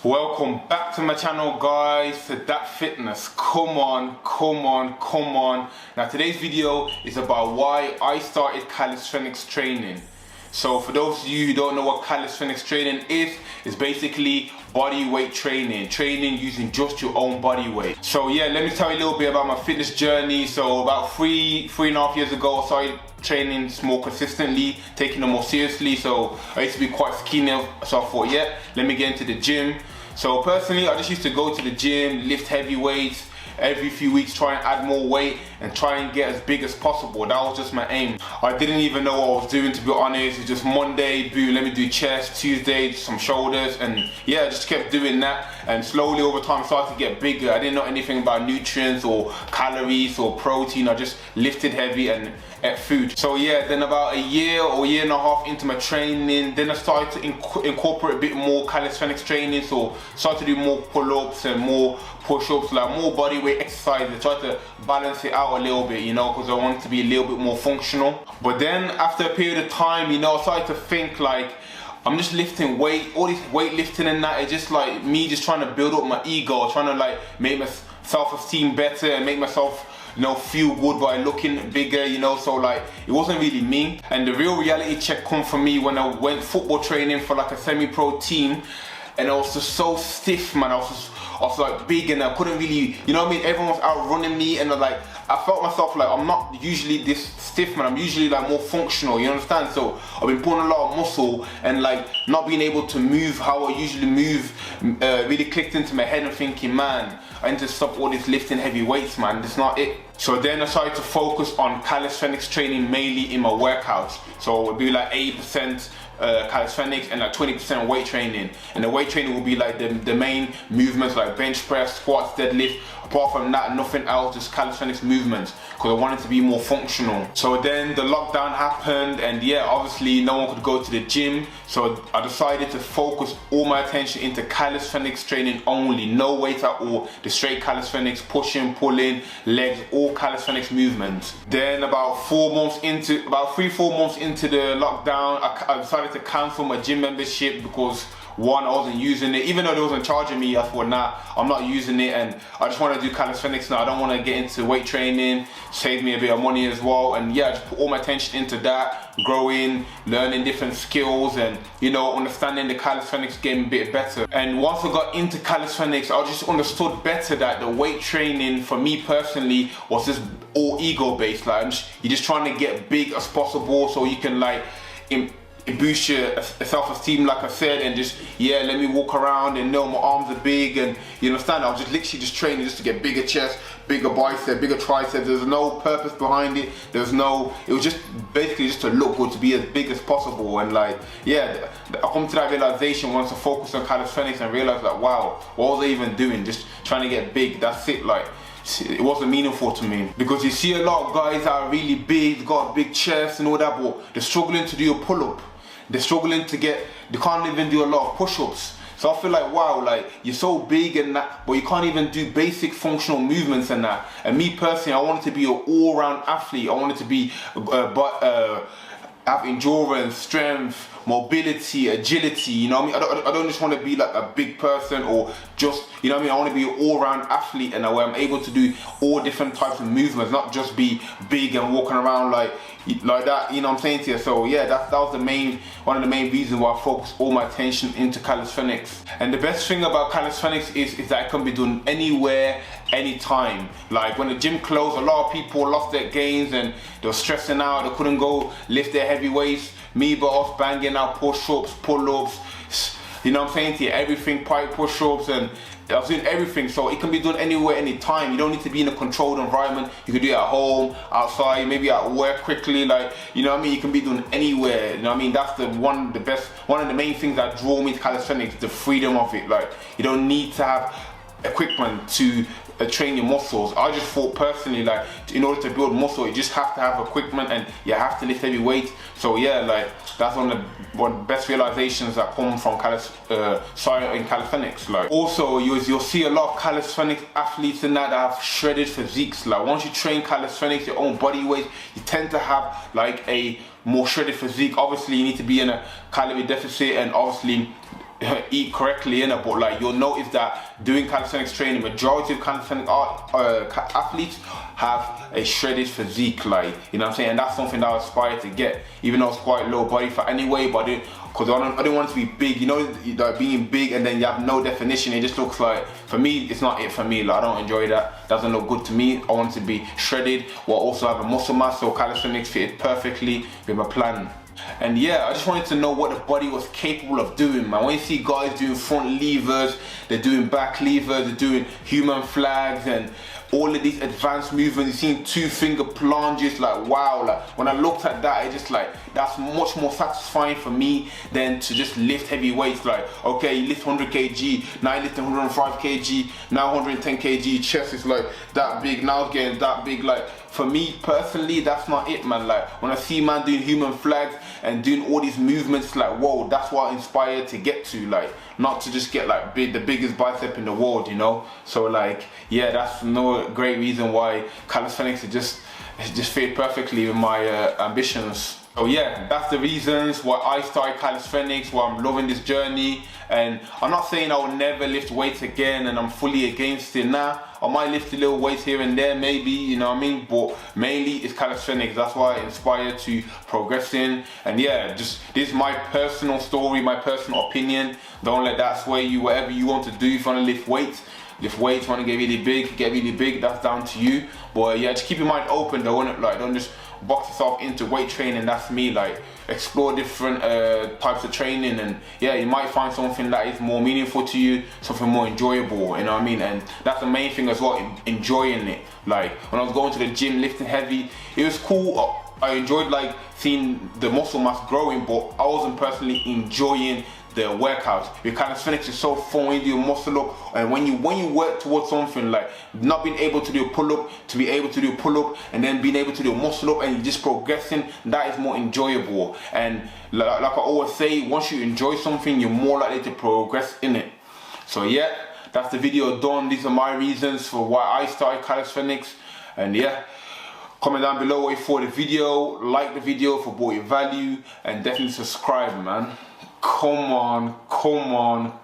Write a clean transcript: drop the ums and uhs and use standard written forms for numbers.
Welcome back to my channel, guys, to That Fitness. Come on. Now today's video is about why I started calisthenics training. So for those of you who don't know what calisthenics training is, it's basically body weight training using just your own body weight. So yeah, let me tell you a little bit about my fitness journey. So about three and a half years ago, I started training more consistently, taking it more seriously. So I used to be quite skinny, so I thought, yeah, let me get into the gym. So personally, I just used to go to the gym, lift heavy weights, every few weeks try and add more weight and try and get as big as possible. That was just my aim. I didn't even know what I was doing, to be honest. It's just Monday, boo, let me do chest, Tuesday, some shoulders, and yeah, I just kept doing that. And slowly over time I started to get bigger. I didn't know anything about nutrients or calories or protein. I just lifted heavy and ate food. So yeah, then about a year or year and a half into my training, then I started to incorporate a bit more calisthenics training. So started to do more pull-ups and more push-ups, like more body weight exercises. Try to balance it out a little bit, you know, because I wanted to be a little bit more functional. But then after a period of time, you know, I started to think like, I'm just lifting weight, all this weightlifting and that, it's just like me just trying to build up my ego, trying to like make my self-esteem better and make myself, you know, feel good by looking bigger, you know. So like, it wasn't really me. And the real reality check come from me when I went football training for like a semi-pro team, and I was just so stiff, man. I was like big and I couldn't really, you know what I mean? Everyone was outrunning me, and I felt myself like I'm not usually this stiff, man. I'm usually like more functional, you understand? So I've been putting a lot of muscle, and like not being able to move how I usually move really clicked into my head and thinking, man, I need to stop all this lifting heavy weights, man. That's not it. So then I started to focus on calisthenics training mainly in my workouts. So it would be like 80% calisthenics and like 20% weight training. And the weight training will be like the main movements like bench press, squats, deadlift. Apart from that, nothing else, just calisthenics movements, because I wanted to be more functional. So then the lockdown happened, and yeah, obviously no one could go to the gym. So I decided to focus all my attention into calisthenics training only. No weight at all, the straight calisthenics, pushing, pulling, legs, all calisthenics movements. Then about 4 months into, about 3-4 months into the lockdown, I decided to cancel my gym membership because one, I wasn't using it. Even though they wasn't charging me, I thought, nah, I'm not using it, and I just want to do calisthenics now. I don't want to get into weight training, save me a bit of money as well. And yeah, just put all my attention into that, growing, learning different skills, and you know, understanding the calisthenics game a bit better. And once I got into calisthenics, I just understood better that the weight training for me personally was just all ego based. Like you're just trying to get big as possible so you can like boost your self-esteem, like I said, and just, yeah, let me walk around and know my arms are big, and you understand, I was just literally just training just to get bigger chest, bigger bicep, bigger triceps. There's no purpose behind it. It was just basically just to look good, to be as big as possible. And like, yeah, I come to that realization once I focused on calisthenics and realized like, wow, what was I even doing? Just trying to get big, that's it. Like, it wasn't meaningful to me, because you see a lot of guys that are really big, got a big chest and all that, but they're struggling to do a pull-up. They're struggling to they can't even do a lot of push-ups. So I feel like, wow, like you're so big and that, but you can't even do basic functional movements and that. And me personally, I wanted to be an all-round athlete. I wanted to be, have endurance, strength, mobility, agility, you know what I mean? I don't just want to be like a big person or just, you know what I mean? I want to be an all-round athlete, and where I'm able to do all different types of movements, not just be big and walking around like that, you know what I'm saying to you? So yeah, that was one of the main reasons why I focused all my attention into calisthenics. And the best thing about calisthenics is that it can be done anywhere, anytime. Like when the gym closed, a lot of people lost their gains and they were stressing out, they couldn't go lift their heavy weights. Me, but I was banging out push-ups, pull-ups, you know what I'm saying to you, everything, pipe push-ups, and I was doing everything. So it can be done anywhere, anytime. You don't need to be in a controlled environment. You can do it at home, outside, maybe at work quickly, like, you know what I mean? You can be done anywhere, you know what I mean? That's one of the main things that draw me to calisthenics, the freedom of it. Like, you don't need to have equipment to train your muscles. I just thought personally, like, in order to build muscle, you just have to have equipment and you have to lift heavy weight. So yeah, like that's one of the best realizations that come from in calisthenics. Like also, you'll see a lot of calisthenics athletes in that have shredded physiques. Like once you train calisthenics, your own body weight, you tend to have like a more shredded physique. Obviously, you need to be in a calorie deficit, and obviously eat correctly, innit? But like, you'll notice that doing calisthenics training, majority of calisthenic athletes have a shredded physique, like, you know what I'm saying? And that's something that I aspire to get, even though it's quite low body fat anyway. But because I don't want to be big, you know, like being big and then you have no definition. It just looks like, for me, it's not it for me. Like, I don't enjoy that. Doesn't look good to me. I want to be shredded while also having muscle mass. So calisthenics fitted perfectly with my plan. And yeah, I just wanted to know what the body was capable of doing, man. When you see guys doing front levers, they're doing back levers, they're doing human flags and all of these advanced movements, you've seen 2-finger plunges, like wow, like when I looked at that, it just like, that's much more satisfying for me than to just lift heavy weights. Like, okay, you lift 100 kg, now you lift 105 kg, now 110 kg, chest is like that big, now it's getting that big. Like, for me personally, that's not it, man. Like, when I see man doing human flags and doing all these movements, like, whoa, that's what I'm inspired to get to. Like, not to just get like the biggest bicep in the world, you know. So like, yeah, that's no great reason why calisthenics is just fit perfectly with my ambitions. So yeah, that's the reasons why I started calisthenics, why I'm loving this journey. And I'm not saying I will never lift weights again and I'm fully against it now. I might lift a little weights here and there maybe, you know what I mean? But mainly it's calisthenics. That's why I inspired to progress in. And yeah, just this is my personal story, my personal opinion. Don't let that sway you. Whatever you want to do, if you want to lift weights, want to get really big, that's down to you. But yeah, just keep your mind open though, like, don't just box yourself into weight training. That's me. Like, explore different types of training, and yeah, you might find something that is more meaningful to you, something more enjoyable, you know what I mean? And that's the main thing as well, enjoying it. Like, when I was going to the gym lifting heavy, it was cool. I enjoyed like seeing the muscle mass growing, but I wasn't personally enjoying the workouts. Your calisthenics is so fun when you do a muscle up, and when you work towards something, like not being able to do a pull-up to be able to do a pull-up, and then being able to do a muscle up, and you're just progressing, that is more enjoyable. And like I always say, once you enjoy something, you're more likely to progress in it. So yeah, that's the video done. These are my reasons for why I started calisthenics. And yeah, comment down below what you thought of the video, like the video for brought your value, and definitely subscribe, man. Come on, come on.